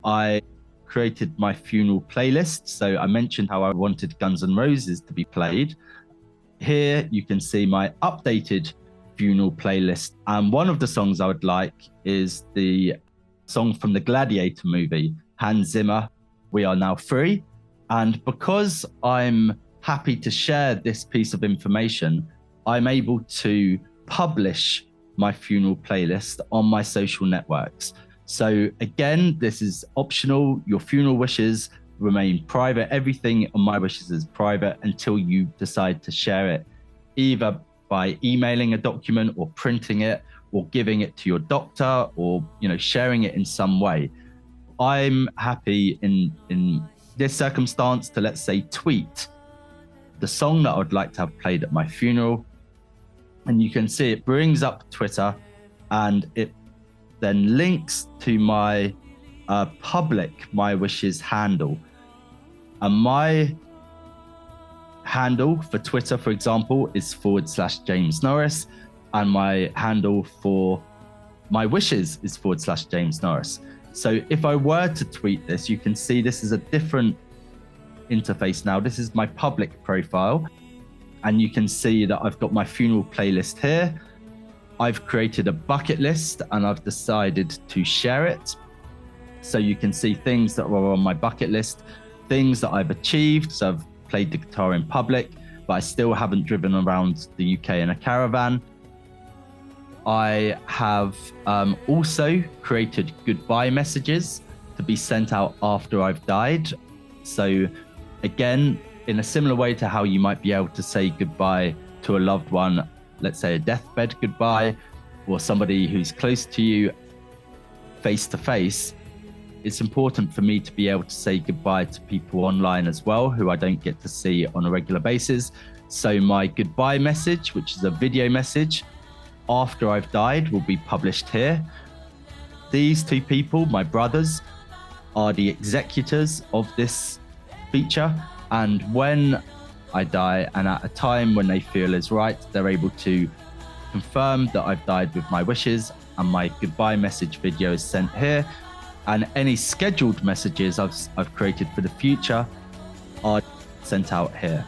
I created my funeral playlist. So I mentioned how I wanted Guns N' Roses to be played. Here you can see my updated funeral playlist. And one of the songs I would like is the song from the Gladiator movie, Hans Zimmer, We Are Now Free. And because I'm happy to share this piece of information, I'm able to publish my funeral playlist on my social networks. So again, this is optional. Your funeral wishes remain private. Everything on My Wishes is private until you decide to share it, either by emailing a document or printing it or giving it to your doctor or, sharing it in some way. I'm happy in this circumstance to, let's say, tweet the song that I would like to have played at my funeral. And you can see it brings up Twitter and it then links to my public My Wishes handle. And my handle for Twitter, for example, is /James Norris. And my handle for My Wishes is /James Norris. So if I were to tweet this, you can see this is a different interface now. This is my public profile. And you can see that I've got my funeral playlist here. I've created a bucket list and I've decided to share it. So you can see things that were on my bucket list, things that I've achieved. So I've played the guitar in public, but I still haven't driven around the UK in a caravan. I have also created goodbye messages to be sent out after I've died. So again, in a similar way to how you might be able to say goodbye to a loved one, let's say a deathbed goodbye, or somebody who's close to you face to face, it's important for me to be able to say goodbye to people online as well, who I don't get to see on a regular basis. So my goodbye message, which is a video message after I've died, will be published here. These two people, my brothers, are the executors of this feature. And when I die, and at a time when they feel is right, they're able to confirm that I've died with my wishes, and my goodbye message video is sent here. And any scheduled messages I've created for the future are sent out here.